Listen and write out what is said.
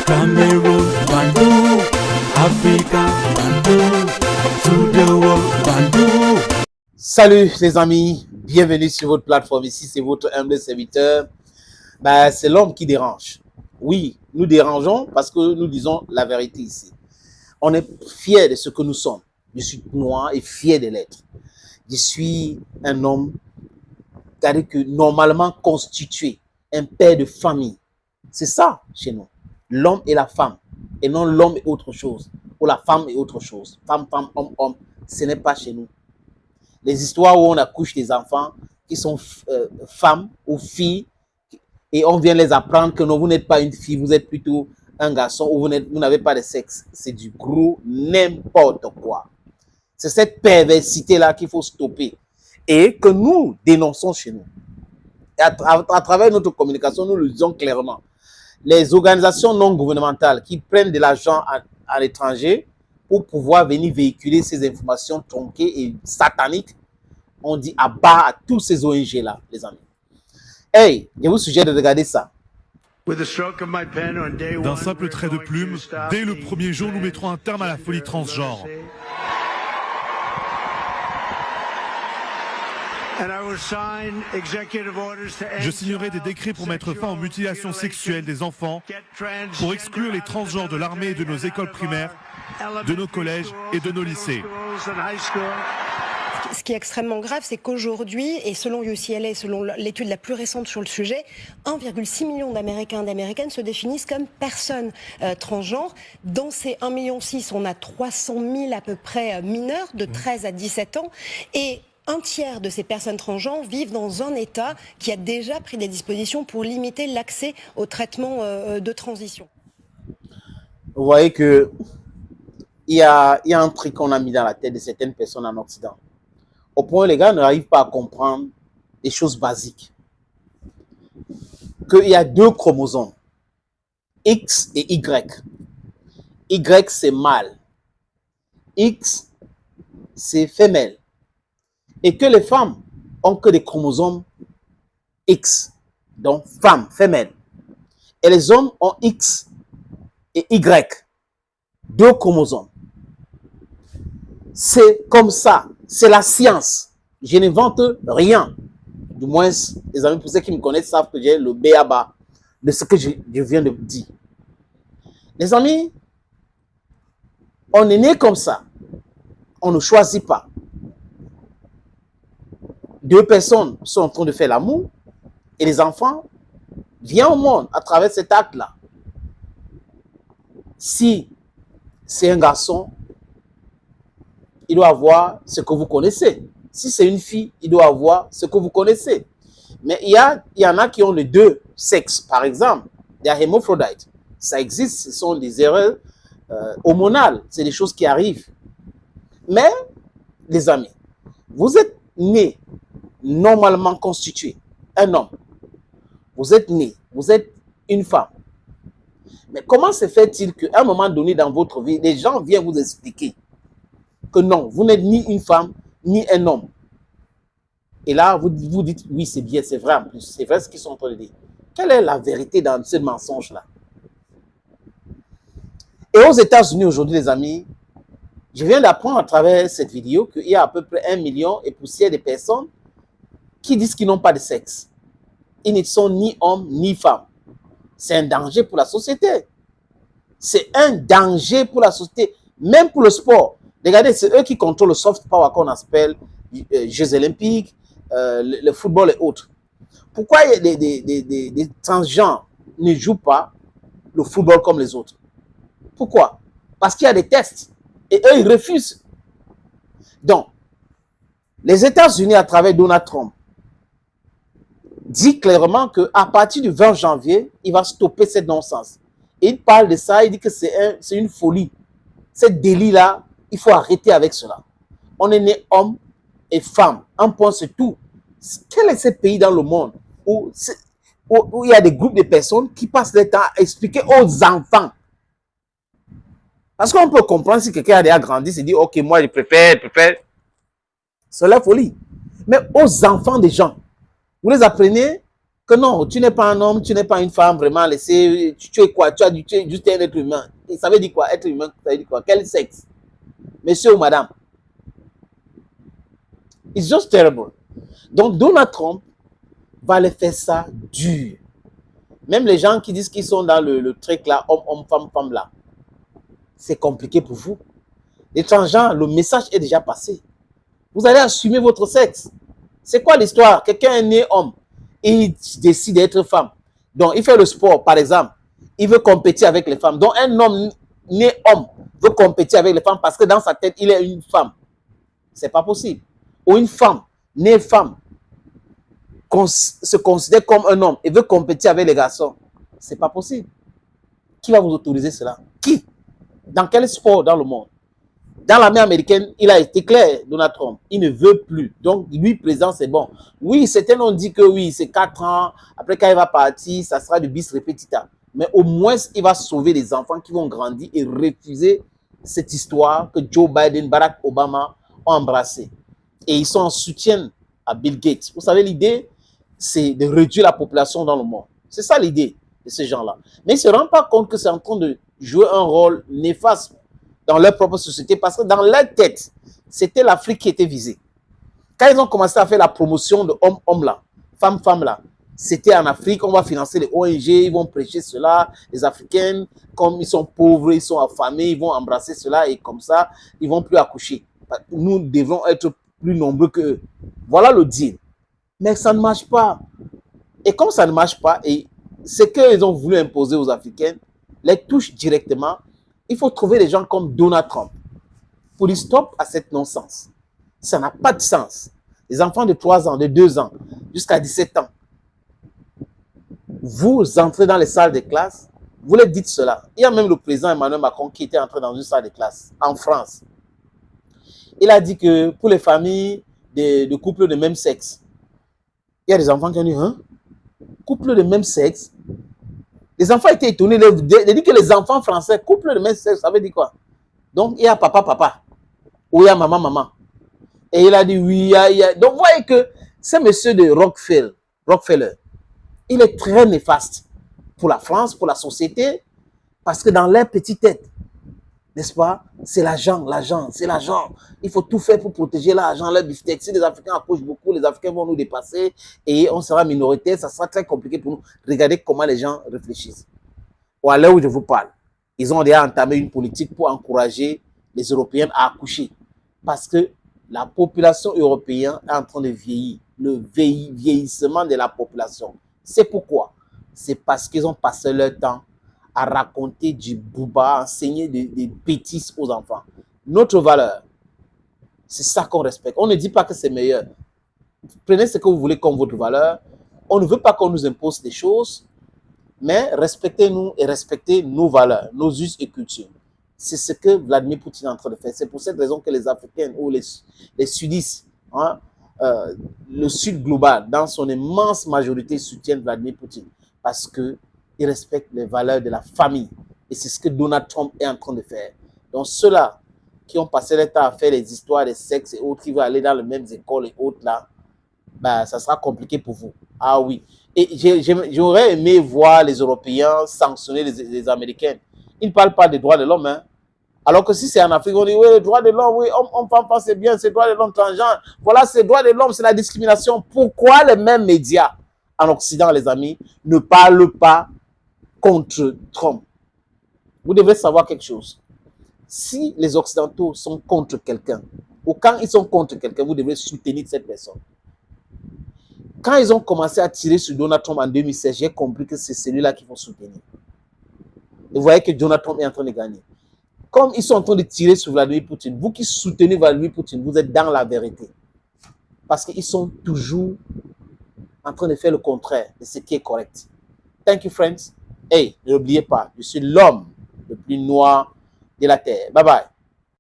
Cameroon, Bandung, Africa, Bandung, to the world, Bandung. Salut les amis, bienvenue sur votre plateforme. Ici, c'est votre humble serviteur. C'est l'homme qui dérange. Oui, nous dérangeons parce que nous disons la vérité ici. On est fiers de ce que nous sommes. Je suis noir et fier de l'être. Je suis un homme, c'est-à-dire que normalement constitué, un père de famille. C'est ça chez nous. L'homme et la femme. Et non l'homme et autre chose. Ou la femme et autre chose. Femme, femme, homme, homme. Ce n'est pas chez nous. Les histoires où on accouche des enfants qui sont femmes ou filles et on vient les apprendre que non, vous n'êtes pas une fille, vous êtes plutôt un garçon ou vous n'avez pas de sexe. C'est du gros n'importe quoi. C'est cette perversité-là qu'il faut stopper et que nous dénonçons chez nous. Et à travers notre communication, nous le disons clairement. Les organisations non gouvernementales qui prennent de l'argent à l'étranger pour pouvoir venir véhiculer ces informations tronquées et sataniques, on dit à bas à tous ces ONG-là, les amis. Hey, je vous suggère de regarder ça. D'un simple trait de plume, dès le premier jour, nous mettrons un terme à la folie transgenre. Je signerai des décrets pour mettre fin aux mutilations sexuelles des enfants, pour exclure les transgenres de l'armée et de nos écoles primaires, de nos collèges et de nos lycées. Ce qui est extrêmement grave, c'est qu'aujourd'hui, et selon UCLA, selon l'étude la plus récente sur le sujet, 1,6 million d'Américains et d'Américaines se définissent comme personnes transgenres. Dans ces 1,6 million, on a 300 000 à peu près mineurs de 13 à 17 ans. Et un tiers de ces personnes transgenres vivent dans un État qui a déjà pris des dispositions pour limiter l'accès au traitement de transition. Vous voyez que il y a un truc qu'on a mis dans la tête de certaines personnes en Occident. Au point où les gars n'arrivent pas à comprendre des choses basiques. Qu'il y a deux chromosomes, X et Y. Y, c'est mâle. X, c'est femelle. Et que les femmes ont que des chromosomes X, donc femme, femelle. Et les hommes ont X et Y, deux chromosomes. C'est comme ça, c'est la science. Je n'invente rien. Du moins, les amis, pour ceux qui me connaissent, savent que j'ai le b.a.-ba de ce que je viens de dire. Les amis, on est né comme ça. On ne choisit pas. Deux personnes sont en train de faire l'amour et les enfants viennent au monde à travers cet acte-là. Si c'est un garçon, il doit avoir ce que vous connaissez. Si c'est une fille, il doit avoir ce que vous connaissez. Mais il y en a qui ont les deux sexes. Par exemple, il y a hémaphrodites. Ça existe, ce sont des erreurs hormonales. C'est des choses qui arrivent. Mais, les amis, vous êtes né normalement constitué, un homme. Vous êtes né, vous êtes une femme. Mais comment se fait-il qu'à un moment donné dans votre vie, les gens viennent vous expliquer que non, vous n'êtes ni une femme, ni un homme. Et là, vous dites, oui, c'est bien, c'est vrai en plus, c'est vrai ce qu'ils sont en train de dire. Quelle est la vérité dans ce mensonge-là? Et aux États-Unis aujourd'hui, les amis, je viens d'apprendre à travers cette vidéo qu'il y a à peu près 1 million et poussière de personnes qui disent qu'ils n'ont pas de sexe. Ils ne sont ni hommes, ni femmes. C'est un danger pour la société. C'est un danger pour la société, même pour le sport. Regardez, c'est eux qui contrôlent le soft power qu'on appelle Jeux olympiques, le football et autres. Pourquoi des transgenres ne jouent pas le football comme les autres? Pourquoi? Parce qu'il y a des tests. Et eux, ils refusent. Donc, les États-Unis, à travers Donald Trump, dit clairement qu'à partir du 20 janvier, il va stopper cette nonsense. Et il parle de ça, il dit que c'est une folie. Ce délit-là, il faut arrêter avec cela. On est né homme et femme. Un point, c'est tout. Quel est ce pays dans le monde où il y a des groupes de personnes qui passent le temps à expliquer aux enfants? Parce qu'on peut comprendre si quelqu'un a déjà grandi, se dit, ok, moi je préfère. C'est la folie. Mais aux enfants des gens, vous les apprenez Que non, tu n'es pas un homme, tu n'es pas une femme, vraiment, laissez, tu es quoi? Tu es juste un être humain. Et ça veut dire quoi? Être humain, ça veut dire quoi? Quel sexe? Monsieur ou madame? It's just terrible. Donc, Donald Trump va les faire ça dur. Même les gens qui disent qu'ils sont dans le truc là, homme, femme là, c'est compliqué pour vous. Les transgenres, le message est déjà passé. Vous allez assumer votre sexe. C'est quoi l'histoire? Quelqu'un est né homme et il décide d'être femme. Donc, il fait le sport, par exemple. Il veut compétir avec les femmes. Donc, un homme né homme veut compétir avec les femmes parce que dans sa tête, il est une femme. C'est pas possible. Ou une femme, née femme, se considère comme un homme et veut compétir avec les garçons. C'est pas possible. Qui va vous autoriser cela? Qui? Dans quel sport dans le monde? Dans l'armée américaine, il a été clair, Donald Trump. Il ne veut plus. Donc, lui, président, c'est bon. Oui, certains ont dit que oui, c'est 4 ans. Après, quand il va partir, ça sera du bis repetita. Mais au moins, il va sauver les enfants qui vont grandir et refuser cette histoire que Joe Biden, Barack Obama ont embrassée. Et ils sont en soutien à Bill Gates. Vous savez, l'idée, c'est de réduire la population dans le monde. C'est ça l'idée de ces gens-là. Mais ils ne se rendent pas compte que c'est en train de jouer un rôle néfaste dans leur propre société parce que dans leur tête, c'était l'Afrique qui était visée. Quand ils ont commencé à faire la promotion de homme là, femme là, c'était en Afrique, on va financer les ONG, ils vont prêcher cela, les Africains, comme ils sont pauvres, ils sont affamés, ils vont embrasser cela et comme ça, ils vont plus accoucher. Nous devons être plus nombreux qu'eux. Voilà le deal. Mais ça ne marche pas. Et comme ça ne marche pas, et ce qu'ils ont voulu imposer aux Africains les touche directement, il faut trouver des gens comme Donald Trump pour dire stop à cette non-sens. Ça n'a pas de sens. Les enfants de 3 ans, de 2 ans, jusqu'à 17 ans, vous entrez dans les salles de classe, vous leur dites cela. Il y a même le président Emmanuel Macron qui était entré dans une salle de classe en France. Il a dit que pour les familles de couples de même sexe, il y a des enfants qui ont dit, hein, couple de même sexe. Les enfants étaient étonnés de dire que les enfants français, couple de même sexe, ça veut dire quoi? Donc, il y a papa, ou il y a maman. Et il a dit oui, il y a. Donc, vous voyez que ce monsieur de Rockefeller, il est très néfaste pour la France, pour la société, parce que dans leur petite tête, n'est-ce pas? C'est l'argent. Il faut tout faire pour protéger l'argent, leur beefsteak. Si les Africains accouchent beaucoup, les Africains vont nous dépasser et on sera minoritaire, ça sera très compliqué pour nous. Regardez comment les gens réfléchissent. Ou à l'heure où je vous parle, ils ont déjà entamé une politique pour encourager les Européens à accoucher. Parce que la population européenne est en train de vieillir. Le vieillissement de la population. C'est pourquoi? C'est parce qu'ils ont passé leur temps à raconter du bouba, à enseigner des bêtises aux enfants. Notre valeur, c'est ça qu'on respecte. On ne dit pas que c'est meilleur. Prenez ce que vous voulez comme votre valeur. On ne veut pas qu'on nous impose des choses, mais respectez-nous et respectez nos valeurs, nos us et cultures. C'est ce que Vladimir Poutine est en train de faire. C'est pour cette raison que les Africains ou les Sudistes, hein, le Sud global, dans son immense majorité, soutiennent Vladimir Poutine. Parce que ils respectent les valeurs de la famille. Et c'est ce que Donald Trump est en train de faire. Donc ceux-là qui ont passé le temps à faire les histoires des sexes et autres, qui vont aller dans les mêmes écoles et autres là, ben, ça sera compliqué pour vous. Ah oui. Et j'aurais aimé voir les Européens sanctionner les Américains. Ils ne parlent pas des droits de l'homme. Hein. Alors que si c'est en Afrique, on dit oui, les droits de l'homme, oui, on parle pas, c'est bien, c'est les droits de l'homme transgenre. Voilà, c'est les droits de l'homme, c'est la discrimination. Pourquoi les mêmes médias en Occident, les amis, ne parlent pas contre Trump? Vous devez savoir quelque chose. Si les Occidentaux sont contre quelqu'un, ou quand ils sont contre quelqu'un, vous devez soutenir cette personne. Quand ils ont commencé à tirer sur Donald Trump en 2016, j'ai compris que c'est celui-là qu'il faut soutenir. Et vous voyez que Donald Trump est en train de gagner. Comme ils sont en train de tirer sur Vladimir Poutine, vous qui soutenez Vladimir Poutine, vous êtes dans la vérité. Parce qu'ils sont toujours en train de faire le contraire de ce qui est correct. Thank you, friends. Hey, n'oubliez pas, je suis l'homme le plus noir de la Terre. Bye bye.